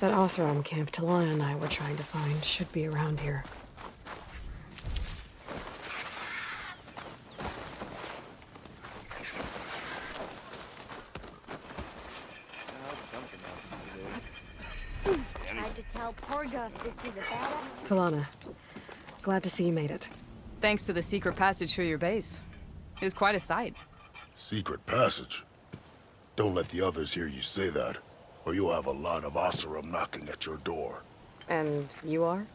That Oseram camp Talana and I were trying to find should be around here. Tried to tell Porga this is a bad... Talana, glad to see you made it. Thanks to the secret passage through your base. It was quite a sight. Secret passage? Don't let the others hear you say that, or you'll have a lot of Oseram knocking at your door. And you are?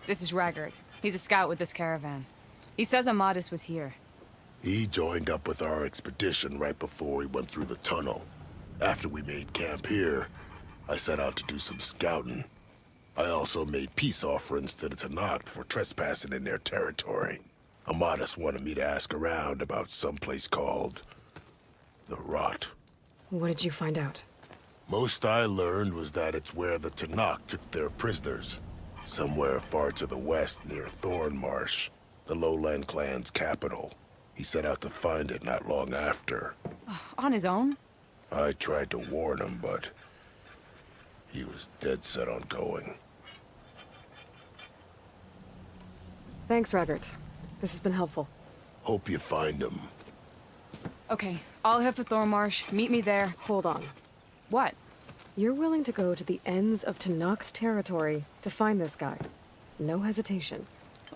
This is Raggard. He's a scout with this caravan. He says Amadis was here. He joined up with our expedition right before he went through the tunnel. After we made camp here, I set out to do some scouting. I also made peace offerings to the Tanakh for trespassing in their territory. Amadis wanted me to ask around about some place called... the Rot. What did you find out? Most I learned was that it's where the Tanakh took their prisoners. Somewhere far to the west near Thornmarsh, the Lowland clan's capital. He set out to find it not long after. On his own? I tried to warn him, but he was dead set on going. Thanks, Raggard. This has been helpful. Hope you find him. Okay, I'll head for Thornmarsh. Meet me there. Hold on. What? You're willing to go to the ends of Tanakh's territory to find this guy. No hesitation.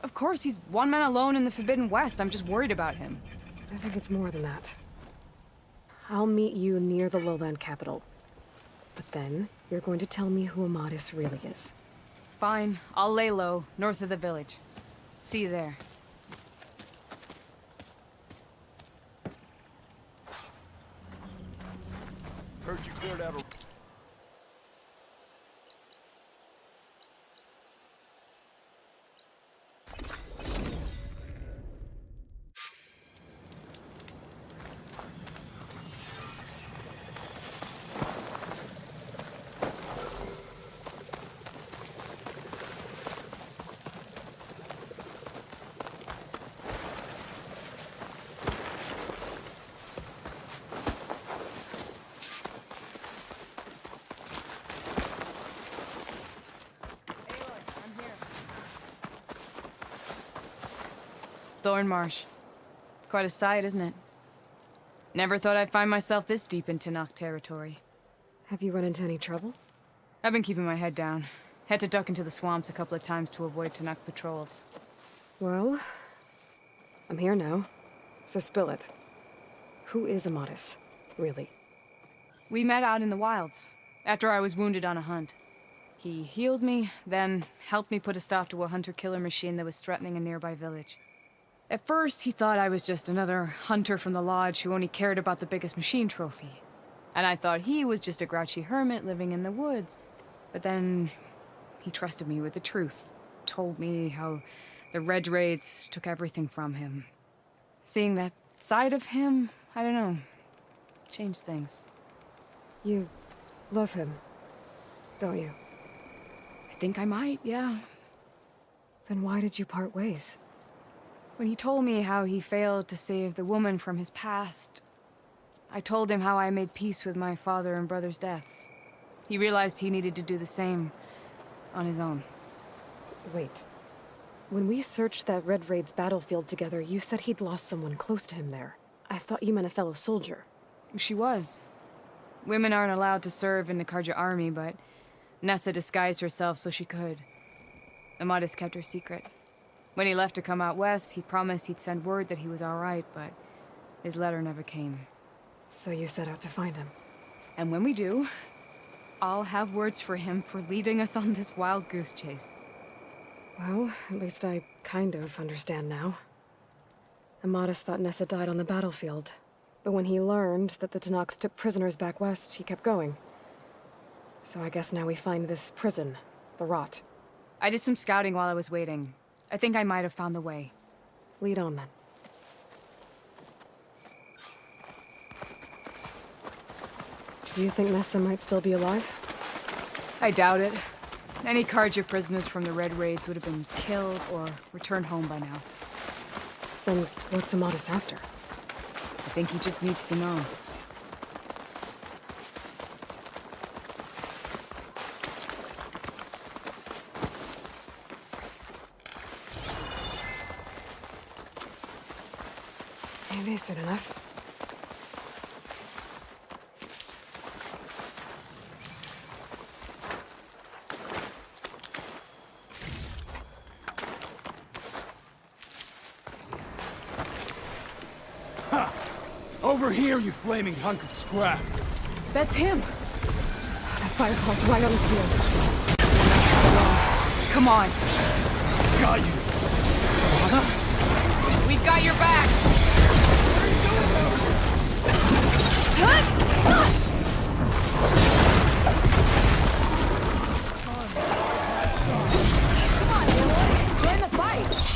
Of course, he's one man alone in the Forbidden West. I'm just worried about him. I think it's more than that. I'll meet you near the lowland capital. But then, you're going to tell me who Amadis really is. Fine, I'll lay low, north of the village. See you there. Heard you cleared out a... Thornmarsh. Quite a sight, isn't it? Never thought I'd find myself this deep in Tanakh territory. Have you run into any trouble? I've been keeping my head down. Had to duck into the swamps a couple of times to avoid Tanakh patrols. Well, I'm here now, so spill it. Who is Amadis, really? We met out in the wilds, after I was wounded on a hunt. He healed me, then helped me put a stop to a hunter-killer machine that was threatening a nearby village. At first, he thought I was just another hunter from the lodge who only cared about the biggest machine trophy. And I thought he was just a grouchy hermit living in the woods. But then, he trusted me with the truth. Told me how the Red Raids took everything from him. Seeing that side of him, I don't know, changed things. You love him, don't you? I think I might, yeah. Then why did you part ways? When he told me how he failed to save the woman from his past, I told him how I made peace with my father and brother's deaths. He realized he needed to do the same on his own. Wait. When we searched that Red Raid's battlefield together, you said he'd lost someone close to him there. I thought you meant a fellow soldier. She was. Women aren't allowed to serve in the Karja army, but Nessa disguised herself so she could. Amadis kept her secret. When he left to come out west, he promised he'd send word that he was all right, but his letter never came. So you set out to find him. And when we do, I'll have words for him for leading us on this wild goose chase. Well, at least I kind of understand now. Amadis thought Nessa died on the battlefield, but when he learned that the Tanakhs took prisoners back west, he kept going. So I guess now we find this prison, the Rot. I did some scouting while I was waiting. I think I might have found the way. Lead on, then. Do you think Nessa might still be alive? I doubt it. Any Karja prisoners from the Red Raids would have been killed or returned home by now. Then what's Amadis after? I think he just needs to know. Maybe soon enough. Over here, you flaming hunk of scrap. That's him. That firecall's right on his heels. Come on. Got you. We've got your back. Join the fight!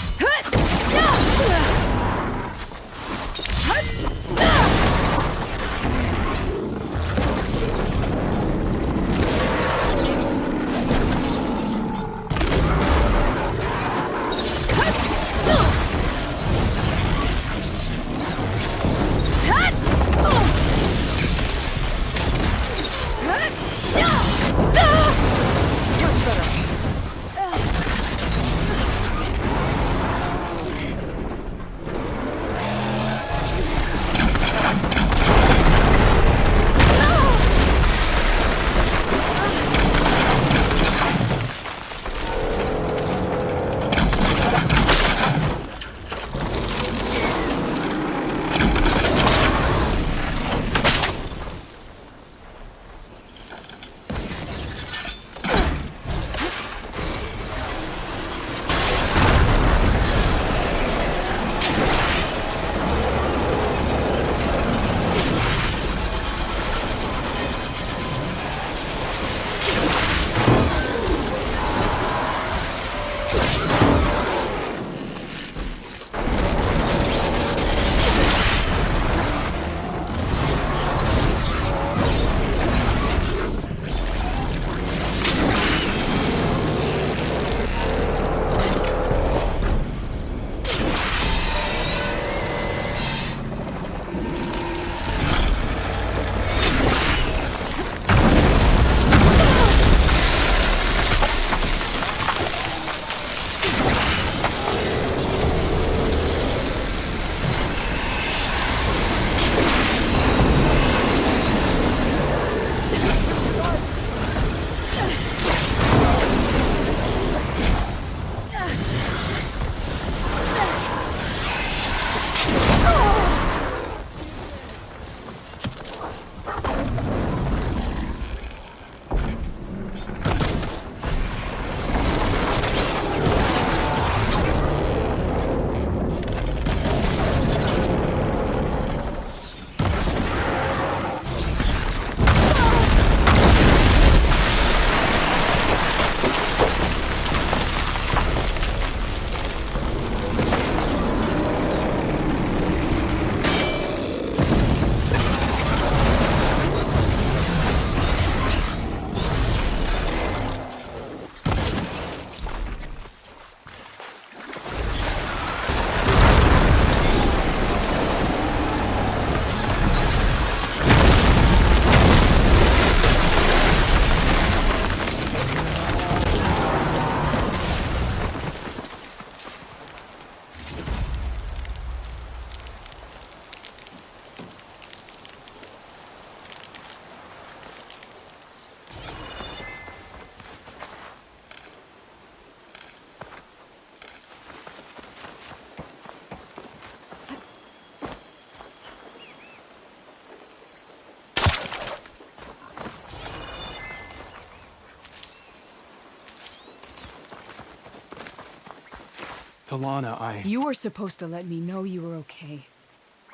Talana, You were supposed to let me know you were okay.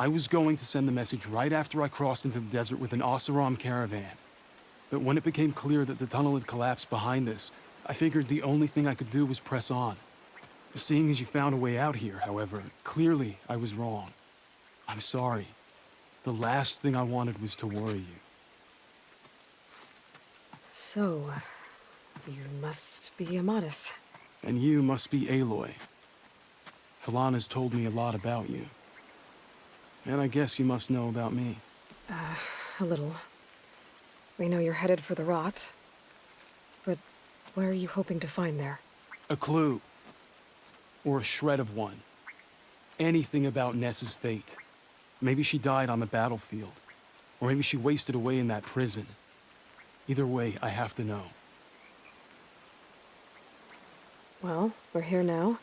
I was going to send the message right after I crossed into the desert with an Oseram caravan. But when it became clear that the tunnel had collapsed behind us, I figured the only thing I could do was press on. Seeing as you found a way out here, however, clearly I was wrong. I'm sorry. The last thing I wanted was to worry you. So, you must be Amatis. And you must be Aloy. Talana's told me a lot about you. And I guess you must know about me. A little. We know you're headed for the rot. But what are you hoping to find there? A clue. Or a shred of one. Anything about Ness's fate. Maybe she died on the battlefield. Or maybe she wasted away in that prison. Either way, I have to know. Well, we're here now,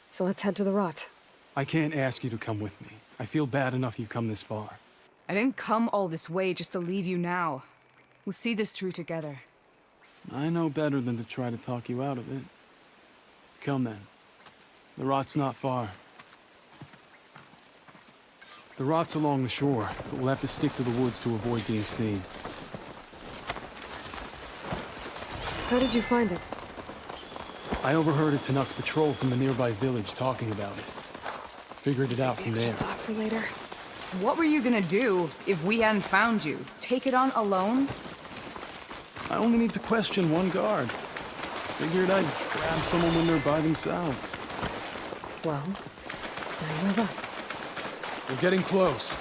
so let's head to the rot. I can't ask you to come with me. I feel bad enough you've come this far. I didn't come all this way just to leave you now. We'll see this through together. I know better than to try to talk you out of it. Come then. The rot's not far. The rot's along the shore, but we'll have to stick to the woods to avoid being seen. How did you find it? I overheard a Tanakh patrol from the nearby village talking about it. Figured it out from Extra there. stock for later. What were you gonna do if we hadn't found you? Take it on alone? I only need to question one guard. Figured I'd grab someone when they're by themselves. Well, now you're with us. We're getting close.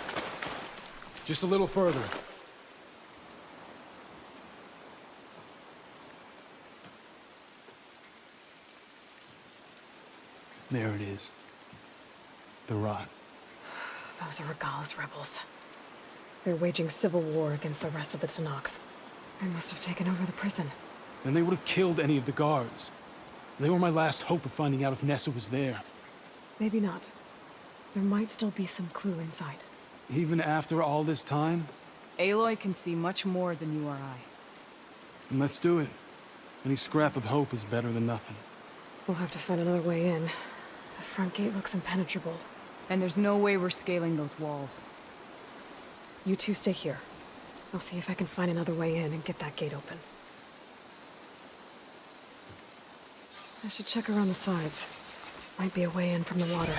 Just a little further. There it is. The rot. Those are Regala's rebels. They're waging civil war against the rest of the Tanakh. They must have taken over the prison. Then they would have killed any of the guards. They were my last hope of finding out if Nessa was there. Maybe not. There might still be some clue inside. Even after all this time? Aloy can see much more than you or I. And let's do it. Any scrap of hope is better than nothing. We'll have to find another way in. The front gate looks impenetrable. And there's no way we're scaling those walls. You two stay here. I'll see if I can find another way in and get that gate open. I should check around the sides. Might be a way in from the water.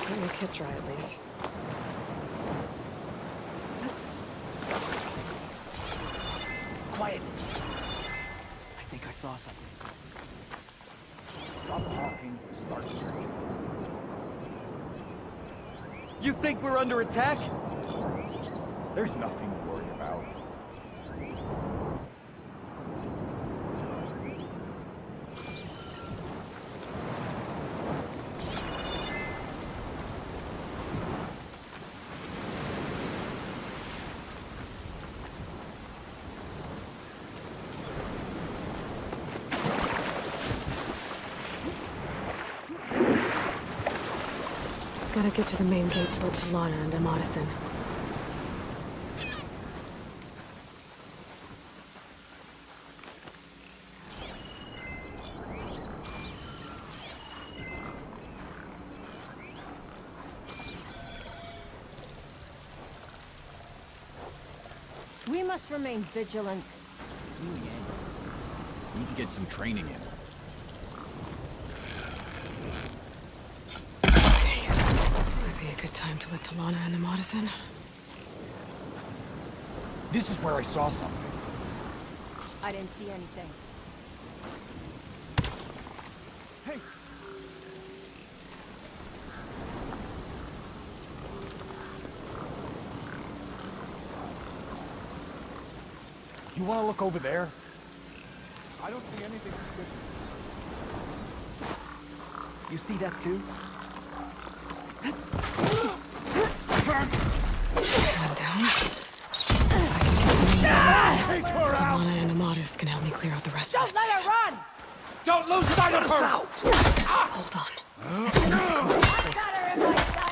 Get your kit dry at least. Quiet. I think I saw something. Stop talking. Start straight. You think we're under attack? There's nothing to worry about. Gotta get to the main gate to let Talana and Amatis in. We must remain vigilant. Need to get some training in. Might be a good time to let Talana and Amatis in. This is where I saw something. I didn't see anything. Hey! You want to look over there? I don't see anything suspicious. You see that too? Calm down. Talana and Amatis can help me clear out the rest of this Don't let place. her run! Don't lose sight of her! Hold on. As soon as the coast is clear. Got her in my sight!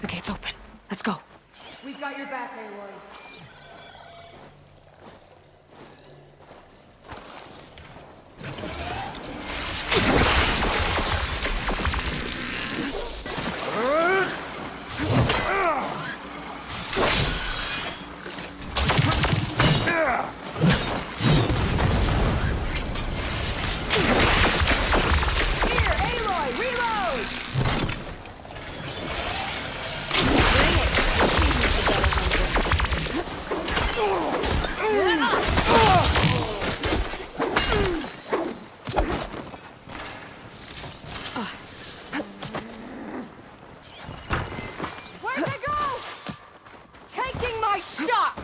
The gate's open. Let's go. We've got your back, Aloy. Here, Aloy, reload! Bring it. We'll see who's the better hunter. Where'd they go? Taking my shot!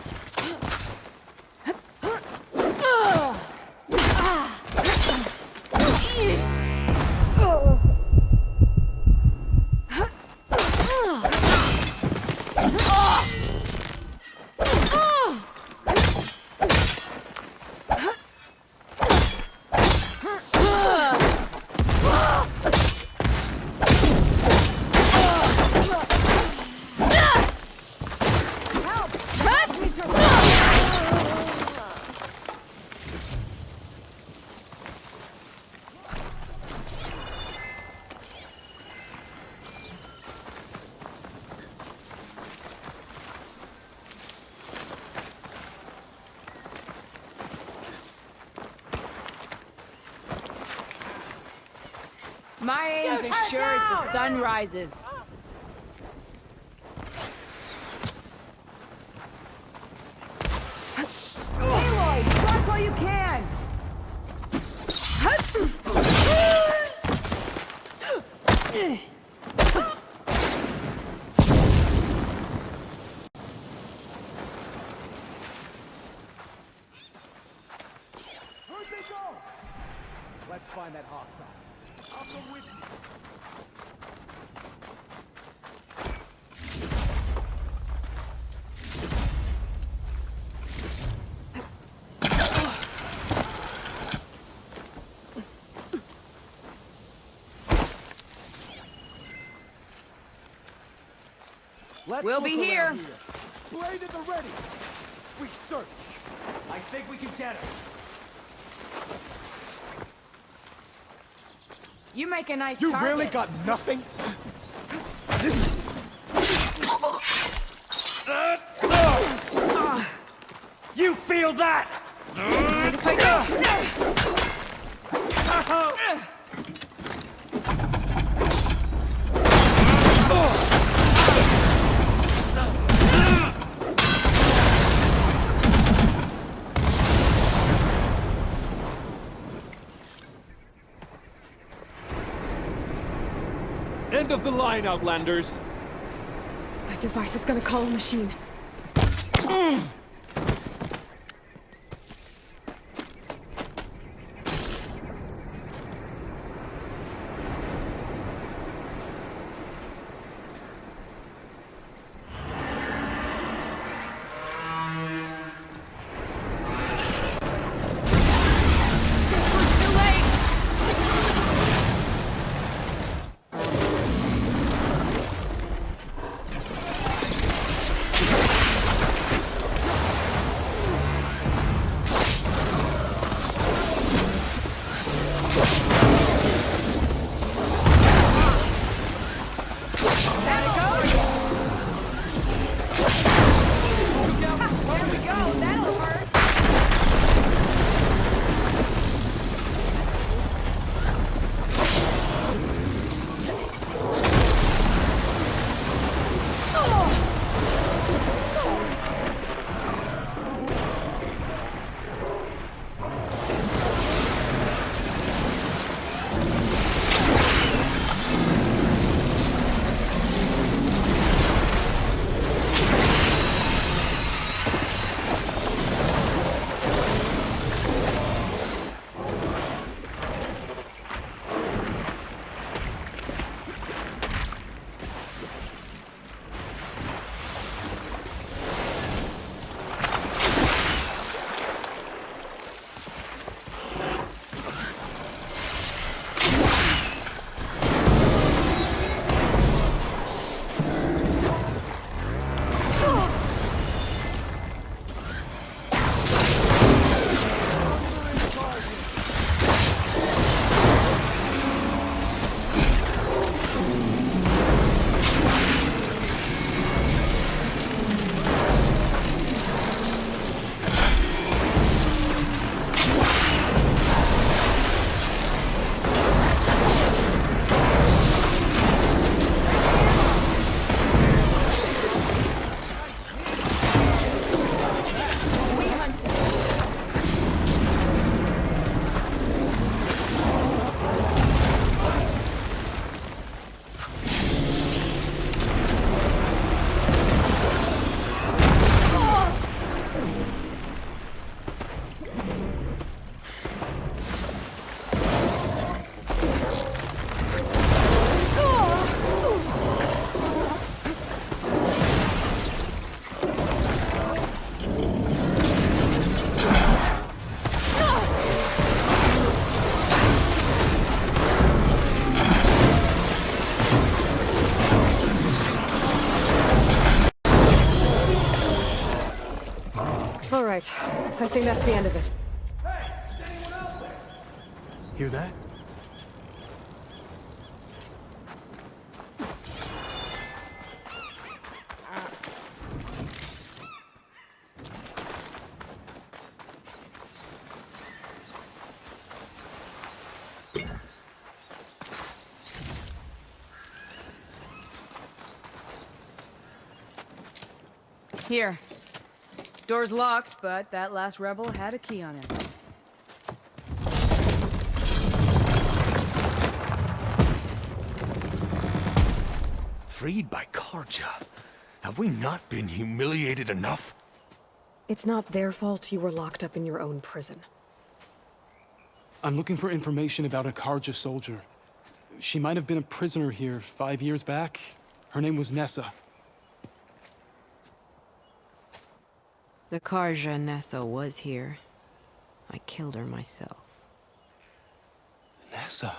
My aim's as sure as the sun rises. Aloy, strike while you can! Where'd they go? Let's find that hostile. I'll go with you. We'll be here. Blade at the ready. We search. I think we can get him. You make a nice You target. really got nothing? You feel that? End of the line, Outlanders. That device is gonna call a machine. right. I think that's the end of it. Hear that? Here. Door's locked, but that last rebel had a key on it. Freed by Karja. Have we not been humiliated enough? It's not their fault you were locked up in your own prison. I'm looking for information about a Karja soldier. She might have been a prisoner here 5 years back. Her name was Nessa. The Karja Nessa was here. I killed her myself. Nessa?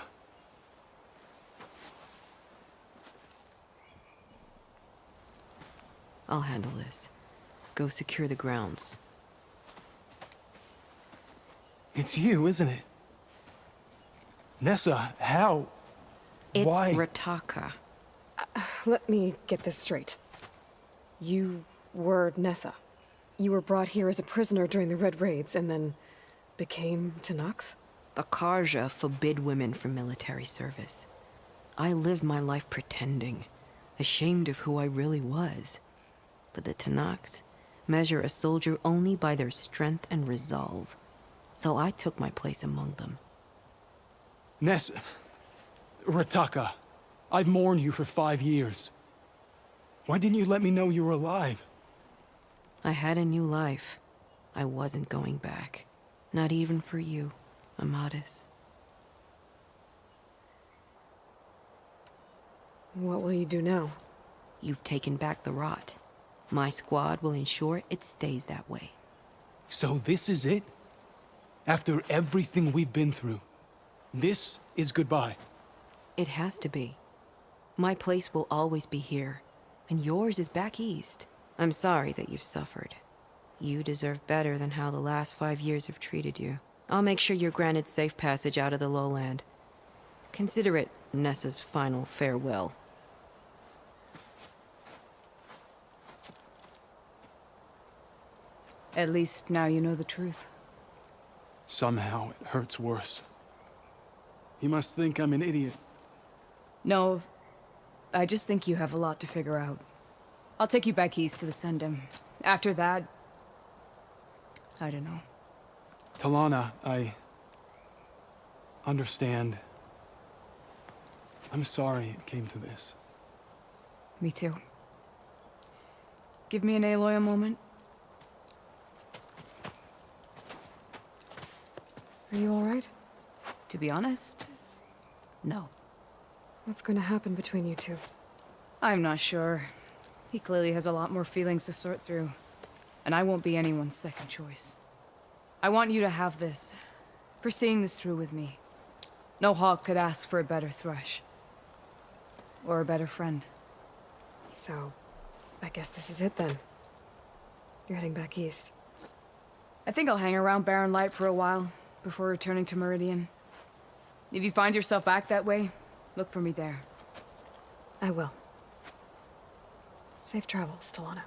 I'll handle this. Go secure the grounds. It's you, isn't it? Nessa, how? It's Why? Rataka. Let me get this straight. You were Nessa. You were brought here as a prisoner during the Red Raids and then became Tenakth? The Karja forbid women from military service. I lived my life pretending, ashamed of who I really was. But the Tenakth measure a soldier only by their strength and resolve. So I took my place among them. Nessa... Rataka, I've mourned you for 5 years. Why didn't you let me know you were alive? I had a new life. I wasn't going back. Not even for you, Amadis. What will you do now? You've taken back the rot. My squad will ensure it stays that way. So this is it? After everything we've been through, this is goodbye. It has to be. My place will always be here, and yours is back east. I'm sorry that you've suffered. You deserve better than how the last 5 years have treated you. I'll make sure you're granted safe passage out of the lowland. Consider it Nessa's final farewell. At least now you know the truth. Somehow it hurts worse. He must think I'm an idiot. No, I just think you have a lot to figure out. I'll take you back east to the Sundom. After that, I don't know. Talana, I understand. I'm sorry it came to this. Me too. Give me and Aloy a moment. Are you alright? To be honest, no. What's going to happen between you two? I'm not sure. He clearly has a lot more feelings to sort through. And I won't be anyone's second choice. I want you to have this, for seeing this through with me. No hawk could ask for a better thrush. Or a better friend. So, I guess this is it then. You're heading back east. I think I'll hang around Barren Light for a while, before returning to Meridian. If you find yourself back that way, look for me there. I will. Safe travels, Talana.